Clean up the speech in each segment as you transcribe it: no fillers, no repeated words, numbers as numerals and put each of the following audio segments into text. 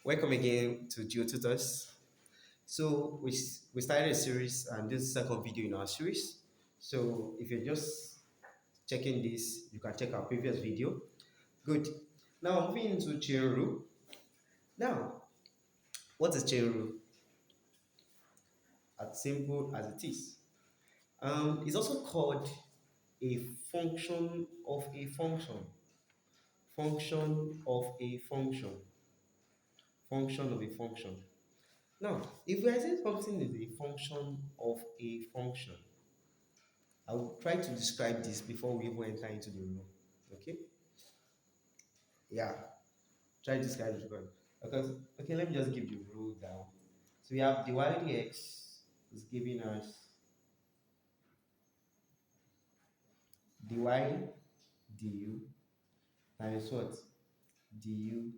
Welcome again to Tutors. So we started a series and this is the second video in our series. So if you're just checking this, you can check our previous video. Good. Now moving into chain rule. Now, what is chain rule? As simple as it is. It's also called a function of a function. Function of a function. Function of a function. Now, if we are saying something is a function of a function, I will try to describe this before we even enter into the rule. Okay? Yeah. Try to describe it because okay, let me just give the rule down. So we have dy dx is giving us dy du times what? Du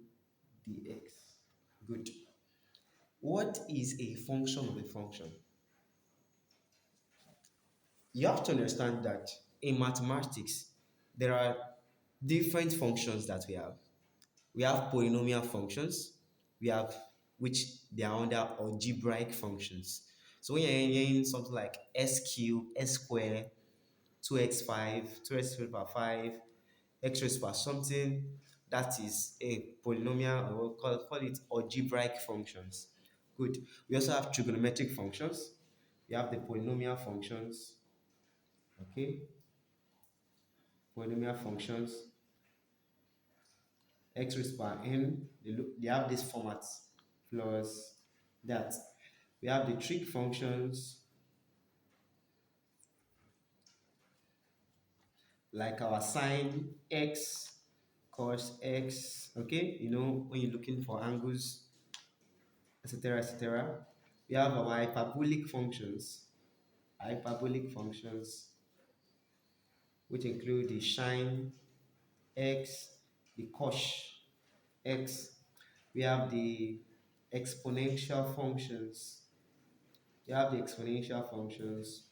dx. Good. What is a function of a function? You have to understand that in mathematics, there are different functions that we have. We have polynomial functions, we have which they are under algebraic functions. So when you're hearing something like s cube, s square, 2x5, 2x squared power 5, x raised power something, that is a polynomial, or we'll call it algebraic functions. Good. We also have trigonometric functions. We have the polynomial functions. Okay. Polynomial functions. X raised power n, they have this format plus that. We have the trig functions like our sine x, cos x, okay, when you're looking for angles, etc., etc. We have our hyperbolic functions, which include the sine x, the cos x. We have the exponential functions. You have the exponential functions,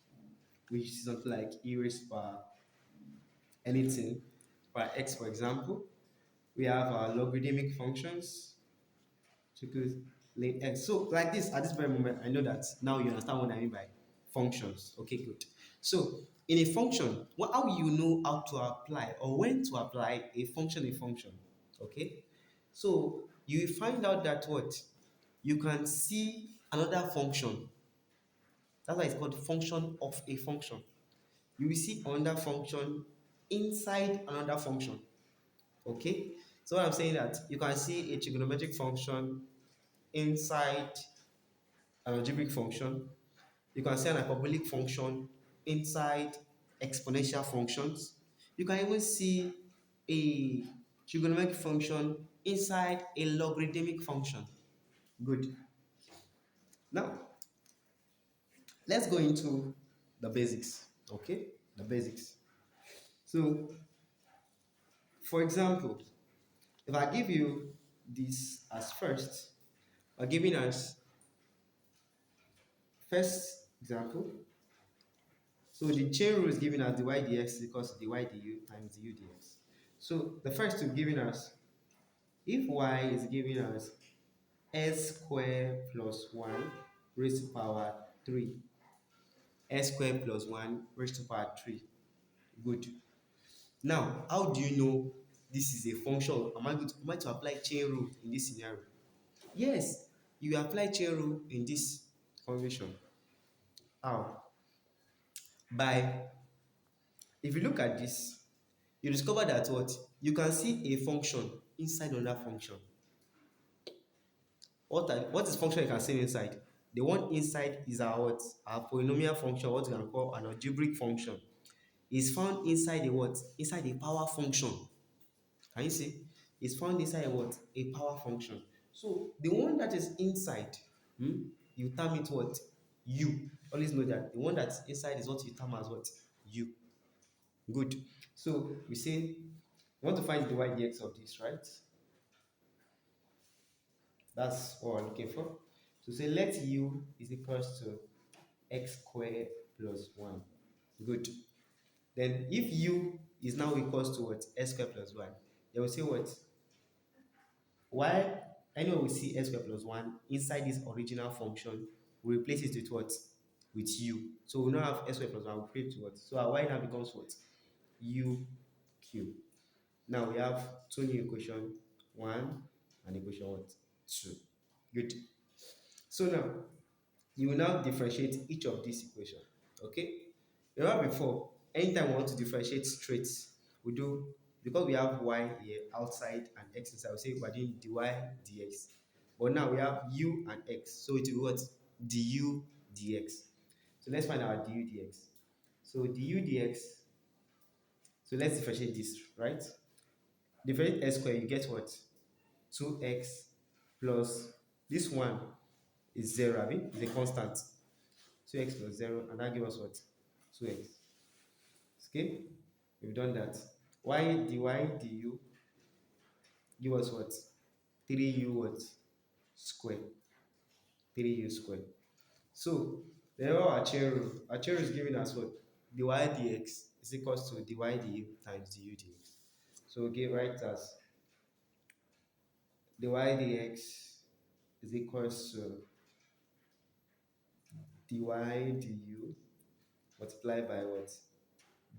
which is something like e raised power anything by x, for example. We have our logarithmic functions. So like this, at this very moment, I know that now you understand what I mean by functions. Okay, good. So in a function, how you know how to apply or when to apply a function? Okay, so you find out that what you can see another function. That's why it's called function of a function. You will see another function inside another function. Okay, so what I'm saying that you can see a trigonometric function inside an algebraic function. You can see an hyperbolic function inside exponential functions. You can even see a trigonometric function inside a logarithmic function. Good. Now, let's go into the basics. Okay, the basics. So, for example, if I give you this as first, or giving us first example, so the chain rule is giving us dy dx is equals to dy du times du dx. So the first two giving us, if y is giving us s squared plus 1 raised to power 3, s squared plus 1 raised to power 3. Good. Now, how do you know this is a function? Am I to apply chain rule in this scenario? Yes, you apply chain rule in this condition. How? By, if you look at this, you discover that what? You can see a function inside another function. What is function you can see inside? The one inside is our what? Our polynomial function, what we can call an algebraic function. Is found inside a what? Inside a power function. Can you see? It's found inside a what? A power function. So the one that is inside, you term it what? U. Always know that the one that's inside is what you term as what? U. Good. So we say we want to find the y dx of this, right? That's what we're looking for. So say let u is equals to x squared plus 1. Good. Then if u is now equals to what? S squared plus 1, then we say what? Y Anyway, we see x squared plus 1 inside this original function, we replace it with what? With u. So we now have x squared plus 1, we replace it with what? So our y now becomes what? U cube. Now we have two new equation, 1 and equation what? 2. Good. So now you will now differentiate each of these equation. Okay? Remember before, anytime we want to differentiate traits, we do, because we have y here outside and x inside, we say we're doing dy dx. But now we have u and x, so it will be what? Du dx. So let's find our du dx. So du dx, so let's differentiate this, right? Differentiate x squared, you get what? 2x plus this one is 0, I mean, is a constant. 2x plus 0, and that gives us what? 2x. Okay, we've done that. Y dy du give us what? 3u what? Square. 3u square. So, remember our chain rule. Our chain rule is giving us what? Dy dx is equals to dy du times du dx. So, we write as dy dx is equals to dy du multiplied by what?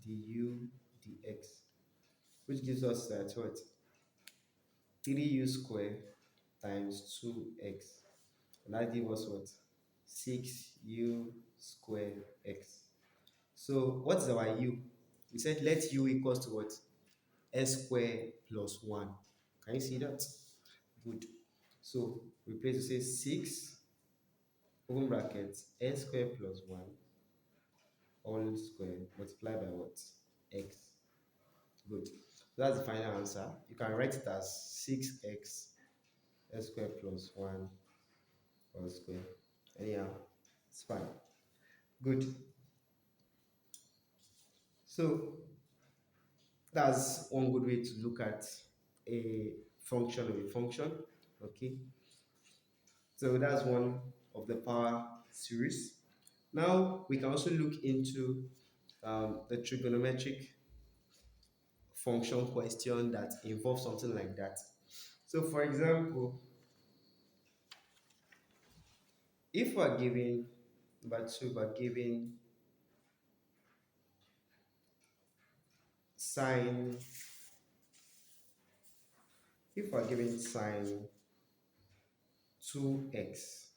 Du dx, which gives us that what? 3u square times 2x, and that gives us what? 6u square x. So what is our u? We said let u equals to what? S square plus 1. Can you see that? Good. So replace to say 6 open brackets s square plus 1 all square multiplied by what? X. Good. So that's the final answer. You can write it as 6x s square plus 1 whole square. Anyhow, it's fine. Good. So that's one good way to look at a function of a function. Okay. So that's one of the power series. Now we can also look into the trigonometric function question that involves something like that. So for example, if we're given we're given sine, if we're given sine 2x,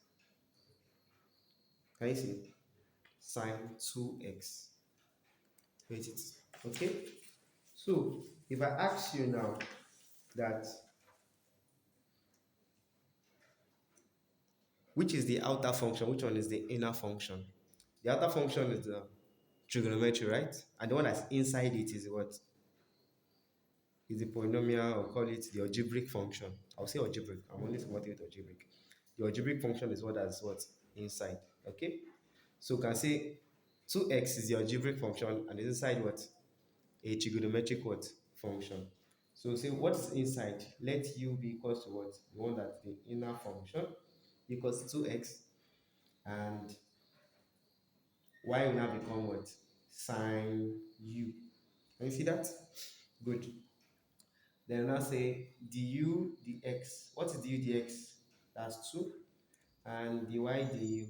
can you see? Sine 2x. Wait it. Okay? So if I ask you now that which is the outer function, which one is the inner function? The outer function is the trigonometry, right? And the one that's inside it is what? Is the polynomial, or call it the algebraic function. I'll say algebraic. I'm only supporting with algebraic. The algebraic function is what that's what? Inside. Okay? So we can say 2x is the algebraic function and is inside what? A trigonometric what? Function. So say what is inside? Let u be equals to what? The one that's the inner function equals 2x, and y will now become what? Sine u. Can you see that? Good. Then now say du dx. What is du dx? That's 2. And dy du.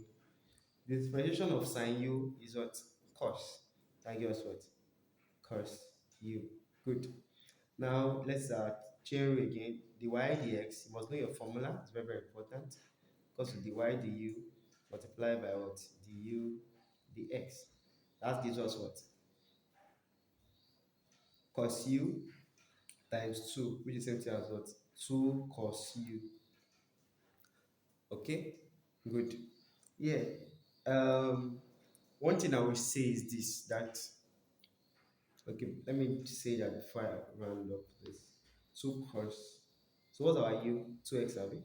The expression of sine u is what? Cos. That gives us what? Cos u. Good. Now let's chain rule again. Dy dx. You must know your formula. It's very, very important. Because of dy du multiplied by what? Du dx. That gives us what? Cos u times 2, which is same thing as what? 2 cos u. Okay, good. Yeah. One thing I will say is this, that okay, let me say that before I round up this. 2 cos. So what's our u? 2x, have we?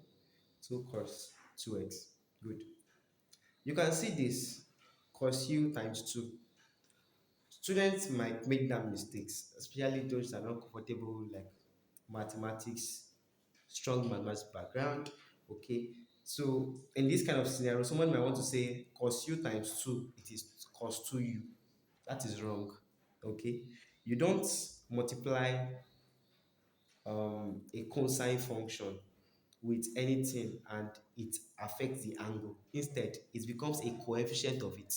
2 cos 2x. Good. You can see this cos u times 2. Students might make that mistakes, especially those that are not comfortable like mathematics, strong mathematics background. Okay, so in this kind of scenario, someone might want to say cos u times 2, it is cos 2u. That is wrong. Okay, you don't multiply a cosine function with anything and it affects the angle. Instead, it becomes a coefficient of it.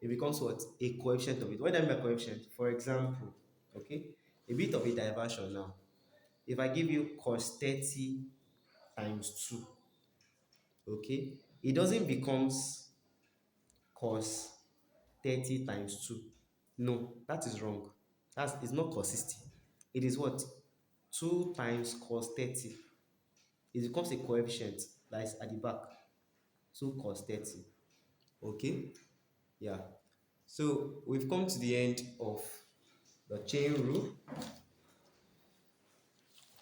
It becomes what? A coefficient of it. What do I mean by coefficient? For example, okay, a bit of a diversion now. If I give you cos 30 times 2, okay, it doesn't becomes cos 30 times 2. No, that is wrong. That's it's not cos 60. It is what? 2 times cos 30. It becomes a coefficient that is at the back. 2 cos 30. Okay? Yeah. So we've come to the end of the chain rule.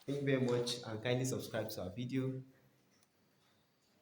Thank you very much and kindly subscribe to our video.